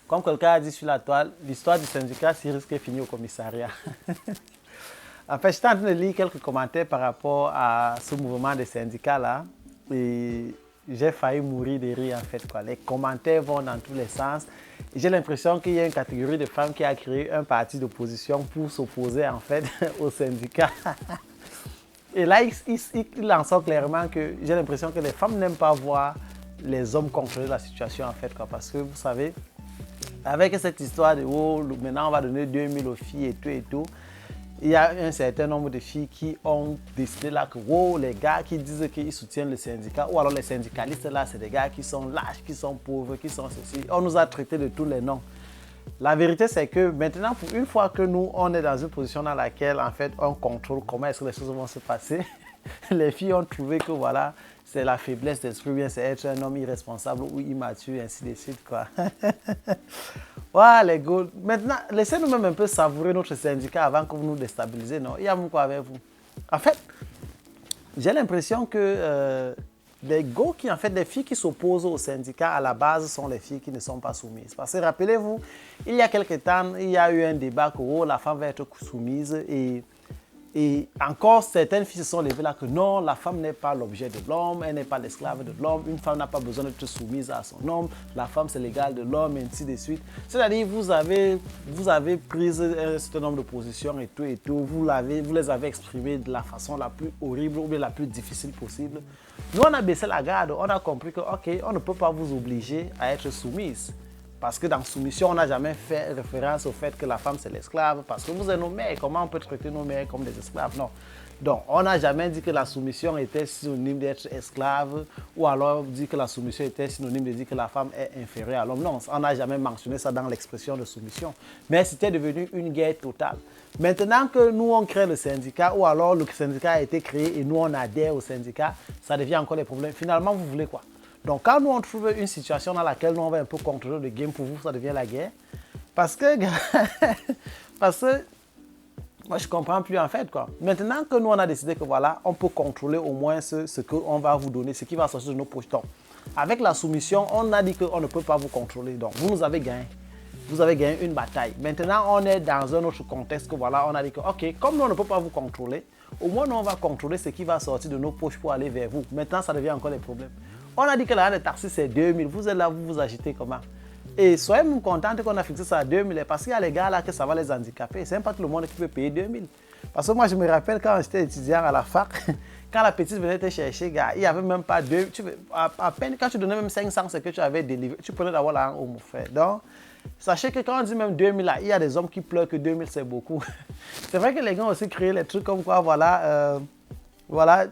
Comme quelqu'un a dit sur la toile, l'histoire du syndicat s'y risque de finir au commissariat. En fait, j'étais en train de lire quelques commentaires par rapport à ce mouvement des syndicats-là. Et j'ai failli mourir de rire, en fait, quoi. Les commentaires vont dans tous les sens. J'ai l'impression qu'il y a une catégorie de femmes qui a créé un parti d'opposition pour s'opposer, en fait, aux syndicats. Et là, il en sort clairement que j'ai l'impression que les femmes n'aiment pas voir les hommes contrôler la situation, en fait, quoi. Parce que, vous savez, avec cette histoire de oh, maintenant on va donner 2000 aux filles et tout, il y a un certain nombre de filles qui ont décidé là que oh, les gars qui disent qu'ils soutiennent le syndicat, ou alors les syndicalistes là, c'est des gars qui sont lâches, qui sont pauvres, qui sont ceci. On nous a traités de tous les noms. La vérité, c'est que maintenant, pour une fois que nous, on est dans une position dans laquelle, en fait, on contrôle comment est-ce que les choses vont se passer, les filles ont trouvé que voilà, c'est la faiblesse d'esprit, bien c'est être un homme irresponsable ou immature, ainsi de suite, quoi. Voilà, les gars. Maintenant, laissez-nous même un peu savourer notre syndicat avant que vous nous déstabilisez, non? Il y a quoi avec vous? En fait, j'ai l'impression que les gars qui, en fait, les filles qui s'opposent au syndicat à la base sont les filles qui ne sont pas soumises. Parce que rappelez-vous, il y a quelques temps, il y a eu un débat que oh, la femme va être soumise et encore certaines filles se sont levées là que non, la femme n'est pas l'objet de l'homme, elle n'est pas l'esclave de l'homme, une femme n'a pas besoin d'être soumise à son homme, la femme c'est l'égal de l'homme, et ainsi de suite. C'est-à-dire vous avez pris un certain nombre de positions et tout, vous les avez exprimées de la façon la plus horrible ou bien la plus difficile possible. Nous on a baissé la garde, on a compris que ok, on ne peut pas vous obliger à être soumise. Parce que dans soumission, on n'a jamais fait référence au fait que la femme c'est l'esclave. Parce que vous êtes nos mères, comment on peut traiter nos mères comme des esclaves? Non. Donc, on n'a jamais dit que la soumission était synonyme d'être esclave ou alors dit que la soumission était synonyme de dire que la femme est inférieure à l'homme. Non, on n'a jamais mentionné ça dans l'expression de soumission. Mais c'était devenu une guerre totale. Maintenant que nous, on crée le syndicat ou alors le syndicat a été créé et nous, on adhère au syndicat, ça devient encore des problèmes. Finalement, vous voulez quoi? Donc, quand nous, on trouve une situation dans laquelle nous, on va un peu contrôler le game, pour vous, ça devient la guerre. Parce que moi, je ne comprends plus en fait, quoi. Maintenant que nous, on a décidé que voilà, on peut contrôler au moins ce qu'on va vous donner, ce qui va sortir de nos poches. Donc, avec la soumission, on a dit qu'on ne peut pas vous contrôler. Donc, vous nous avez gagné. Vous avez gagné une bataille. Maintenant, on est dans un autre contexte que voilà, on a dit que, ok, comme nous, on ne peut pas vous contrôler, au moins, nous, on va contrôler ce qui va sortir de nos poches pour aller vers vous. Maintenant, ça devient encore des problèmes. On a dit que la de taxi, c'est 2000. Vous êtes là, vous vous agitez comment? Et soyez même contents qu'on a fixé ça à 2000 parce qu'il y a les gars là que ça va les handicaper. C'est pas tout le monde qui peut payer 2000. Parce que moi, je me rappelle quand j'étais étudiant à la fac, quand la petite venait te chercher, gars, il n'y avait même pas 2. À peine quand tu donnais même 500, c'est que tu avais délivré. Tu prenais d'abord la au frère. Donc, sachez que quand on dit même 2000, là, il y a des hommes qui pleurent que 2000, c'est beaucoup. C'est vrai que les gars ont aussi créé les trucs comme quoi, voilà,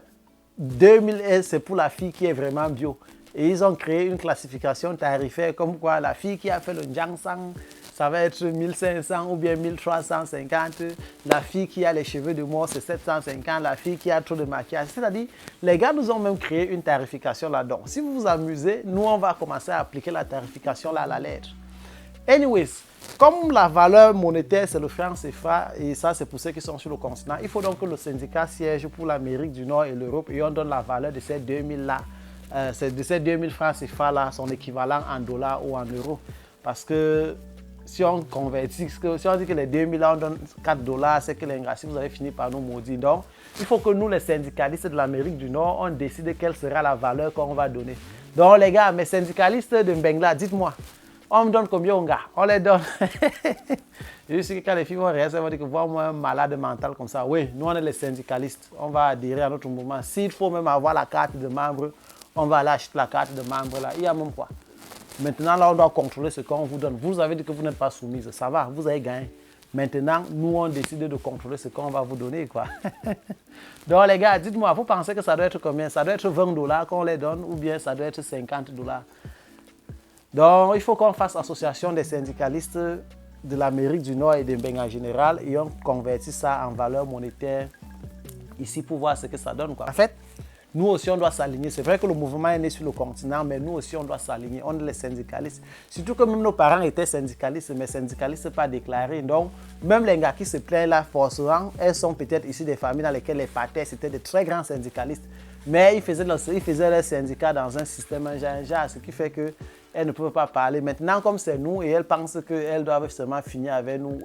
2000, c'est pour la fille qui est vraiment bio. Et ils ont créé une classification tarifaire comme quoi la fille qui a fait le Jiangsang, ça va être 1500 ou bien 1350. La fille qui a les cheveux de mort, c'est 750. La fille qui a trop de maquillage. C'est-à-dire, les gars nous ont même créé une tarification là-dedans. Si vous vous amusez, nous, on va commencer à appliquer la tarification là à la lettre. Anyways, comme la valeur monétaire, c'est le franc CFA, et ça, c'est pour ceux qui sont sur le continent, il faut donc que le syndicat siège pour l'Amérique du Nord et l'Europe et on donne la valeur de ces 2000-là. De ces 2000 francs CFA là, son équivalent en dollars ou en euros. Parce que si on convertit, si on dit que les 2000 là, on donne 4 dollars, c'est que les gars, si vous avez fini par nous maudire. Donc, il faut que nous, les syndicalistes de l'Amérique du Nord, on décide quelle sera la valeur qu'on va donner. Donc, les gars, mes syndicalistes de Mbengla, dites-moi, on me donne combien, gars? On les donne. Je sais que quand les filles vont réagir, elles vont dire que voir-moi un malade mental comme ça. Oui, nous, on est les syndicalistes. On va adhérer à notre mouvement. S'il faut même avoir la carte de membre, on va aller acheter la carte de membre là. Il y a même quoi. Maintenant, là, on doit contrôler ce qu'on vous donne. Vous avez dit que vous n'êtes pas soumise. Ça va, vous avez gagné. Maintenant, nous, on décide de contrôler ce qu'on va vous donner, quoi. Donc, les gars, dites-moi, vous pensez que ça doit être combien? Ça doit être 20 dollars qu'on les donne ou bien ça doit être 50 dollars? Donc, il faut qu'on fasse association des syndicalistes de l'Amérique du Nord et de Mbeng en général et on convertit ça en valeur monétaire ici pour voir ce que ça donne, quoi. En fait, nous aussi, on doit s'aligner. C'est vrai que le mouvement est né sur le continent, mais nous aussi, on doit s'aligner. On est les syndicalistes. Surtout que même nos parents étaient syndicalistes, mais syndicalistes pas déclarés. Donc, même les gars qui se plaignent là, forcément, elles sont peut-être ici des familles dans lesquelles les patères, c'était de très grands syndicalistes. Mais ils faisaient leur syndicat dans un système, un genre, ce qui fait qu'elles ne peuvent pas parler. Maintenant, comme c'est nous et elles pensent qu'elles doivent seulement finir avec nous,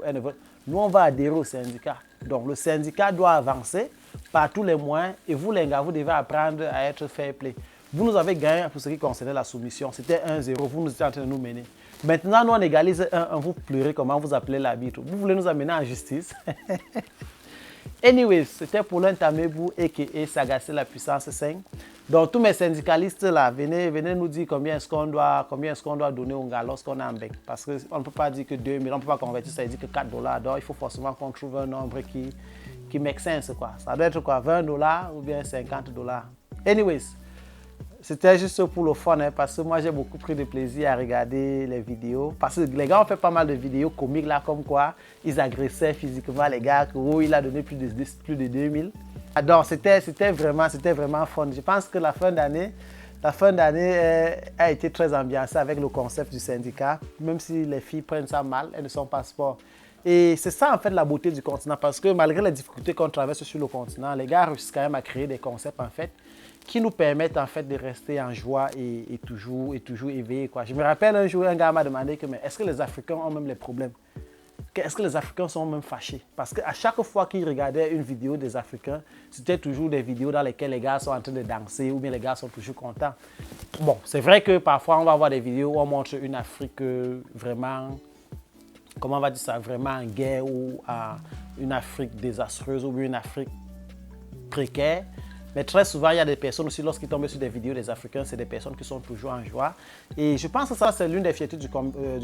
nous, on va adhérer au syndicat. Donc, le syndicat doit avancer par tous les moyens et vous, les gars, vous devez apprendre à être fair play. Vous nous avez gagné pour ce qui concernait la soumission. C'était 1-0, vous nous étiez en train de nous mener. Maintenant, nous, on égalise 1-1, vous pleurez comment vous appelez l'arbitre. Vous voulez nous amener en justice. Anyways, c'était pour l'Intamebou et Sagacé la puissance 5. Donc, tous mes syndicalistes là, venez nous dire combien est-ce qu'on doit donner au gars lorsqu'on est en bec. Parce qu'on ne peut pas dire que 2000, on ne peut pas convertir, ça veut dire que 4 $. Donc, il faut forcément qu'on trouve un nombre qui make sense, quoi. Ça doit être quoi, 20 $ ou bien 50 $. Anyways, c'était juste pour le fun, hein, parce que moi j'ai beaucoup pris de plaisir à regarder les vidéos. Parce que les gars ont fait pas mal de vidéos comiques là, comme quoi ils agressaient physiquement les gars, que oh, il a donné plus de 2000. Donc c'était vraiment fun. Je pense que la fin d'année a été très ambiancée avec le concept du syndicat, même si les filles prennent ça mal, elles ne sont pas sport. Et c'est ça en fait la beauté du continent, parce que malgré les difficultés qu'on traverse sur le continent, les gars réussissent quand même à créer des concepts en fait qui nous permettent en fait de rester en joie et toujours éveillés, quoi. Je me rappelle un jour, un gars m'a demandé que, mais est-ce que les Africains ont même les problèmes? Est-ce que les Africains sont même fâchés? Parce qu'à chaque fois qu'il regardait une vidéo des Africains, c'était toujours des vidéos dans lesquelles les gars sont en train de danser ou bien les gars sont toujours contents. Bon, c'est vrai que parfois on va voir des vidéos où on montre une Afrique vraiment, comment on va dire ça, vraiment en guerre ou une Afrique désastreuse ou une Afrique précaire. Mais très souvent, il y a des personnes aussi, lorsqu'ils tombent sur des vidéos des Africains, c'est des personnes qui sont toujours en joie. Et je pense que ça, c'est l'une des fiertés du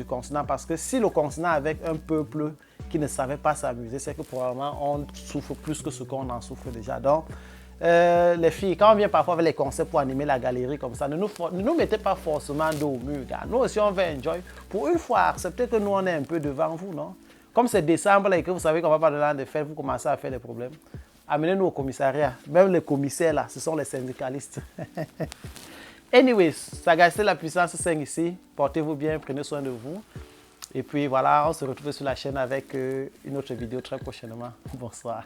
continent, parce que si le continent avait un peuple qui ne savait pas s'amuser, c'est que probablement on souffre plus que ce qu'on en souffre déjà. Donc, les filles, quand on vient parfois avec les concepts pour animer la galerie comme ça, ne nous mettez pas forcément dos au mur, gars. Nous aussi, on veut enjoy. Pour une fois, acceptez que nous, on est un peu devant vous, non? Comme c'est décembre là, et que vous savez qu'on va pas de l'an de fête, vous commencez à faire des problèmes. Amenez-nous au commissariat. Même les commissaires là, ce sont les syndicalistes. Anyways, Sagacé la puissance 5 ici. Portez-vous bien, prenez soin de vous. Et puis voilà, on se retrouve sur la chaîne avec une autre vidéo très prochainement. Bonsoir.